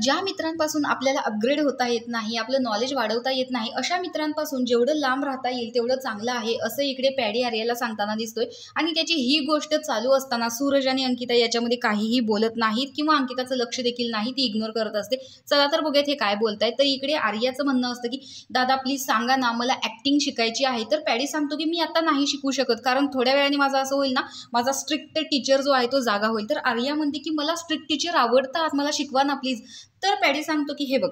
ज्या मित्रांपासून आपल्याला अपग्रेड होता येत नाही, आपलं नॉलेज वाढवता येत नाही, अशा मित्रांपासून जेवढं लांब राहता येईल तेवढं चांगलं आहे, असं इकडे पॅडी आर्याला सांगताना दिसतोय। आणि त्याची ही गोष्ट चालू असताना सूरज आणि अंकिता याच्यामध्ये काहीही बोलत नाहीत किंवा अंकिताचं लक्ष देखील नाही, ती इग्नोर करत असते। चला तर बघूयात हे काय बोलतायत। तर इकडे आर्याचं म्हणणं असतं की दादा प्लीज सांगा ना, मला ॲक्टिंग शिकायची आहे। तर पॅडी सांगतो की मी आता नाही शिकू शकत, कारण थोड्या वेळाने माझं असं होईल ना, माझा स्ट्रिक्ट टीचर जो आहे तो जागा होईल। तर आर्या म्हणते की मला स्ट्रिक्ट टीचर आवडतात, मला शिकवा ना प्लीज। तर पॅडी सांगतो की हे बघ,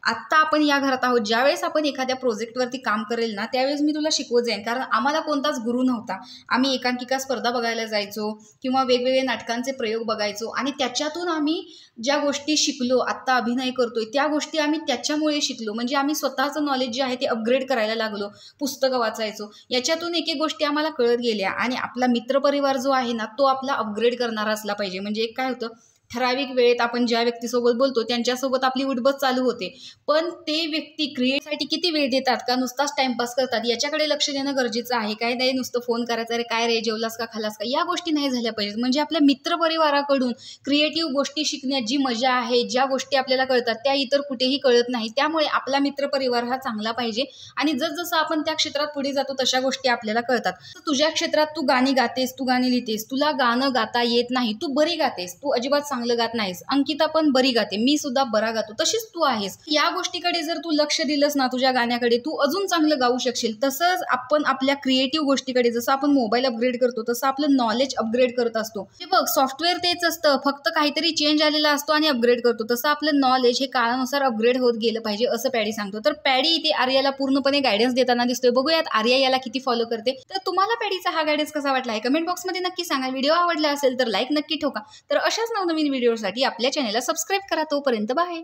आत्ता आपण या घरात आहोत, ज्यावेळेस आपण एखाद्या प्रोजेक्टवरती काम करेल ना, त्यावेळेस मी तुला शिकवत जाईन, कारण आम्हाला कोणताच गुरु नव्हता। आम्ही एकांकिका स्पर्धा बघायला जायचो किंवा वेगवेगळे नाटकांचे प्रयोग बघायचो आणि त्याच्यातून आम्ही ज्या गोष्टी शिकलो, आत्ता अभिनय करतोय त्या गोष्टी आम्ही त्याच्यामुळे शिकलो। म्हणजे आम्ही स्वतःचं नॉलेज जे आहे ते अपग्रेड करायला लागलो, पुस्तकं वाचायचो, याच्यातून एक एक गोष्टी आम्हाला कळत गेल्या। आणि आपला मित्रपरिवार जो आहे ना, तो आपला अपग्रेड करणारा असला पाहिजे। म्हणजे एक काय होतं, ठराविक वेळेत आपण ज्या व्यक्तीसोबत बोलतो त्यांच्यासोबत आपली उठबस चालू होते, पण ते व्यक्ती क्रिएटसाठी किती वेळ देतात का नुसताच टाइमपास करतात, याच्याकडे लक्ष देणं गरजेचं आहे। काय नाही नुसतं फोन करायचा, अरे काय रे जेवलास का खालास का, या गोष्टी नाही झाल्या पाहिजेत। म्हणजे आपल्या मित्रपरिवाराकडून क्रिएटिव्ह गोष्टी शिकण्यात जी मजा आहे, ज्या गोष्टी आपल्याला कळतात त्या इतर कुठेही कळत नाही। त्यामुळे आपला मित्रपरिवार हा चांगला पाहिजे आणि जसजसं आपण त्या क्षेत्रात पुढे जातो तशा गोष्टी आपल्याला कळतात। तुझ्या क्षेत्रात तू गाणी गातेस, तू गाणी लिहितेस, तुला गाणं गाता येत नाही, तू बरी गातेस, तू अजिबात चांगलं गात नाहीस, अंकिता पण बरी गाते, मी सुद्धा बरा गातो, तशीच तू आहेस। या गोष्टीकडे जर तू लक्ष दिलंस ना, तुझ्या गाण्याकडे तू अजून चांगलं गाऊ शकशील। तसंच आपण आपल्या क्रिएटिव्ह गोष्टीकडे, जसं आपण मोबाईल अपग्रेड करतो तसं आपलं नॉलेज अपग्रेड करत असतो। हे बघ, सॉफ्टवेअर तेच असतं, फक्त काहीतरी चेंज आलेला असतो आणि अपग्रेड करतो, तसं आपलं नॉलेज हे काळानुसार अपग्रेड होत गेलं पाहिजे, असं पॅडी सांगतो। तर पॅडी इथे आर्याला पूर्णपणे गायडन्स देताना दिसतोय। बघूयात आर्या याला किती फॉलो करते। तर तुम्हाला पॅडीचा हा गायडन्स कसा वाटला आहे कमेंट बॉक्समध्ये नक्की सांगा। व्हिडिओ आवडला असेल तर लाईक नक्की ठोका। तर अशाच नवनवीन व्हिडिओसाठी आपल्या चॅनलला सबस्क्राईब करा। तोपर्यंत बाय।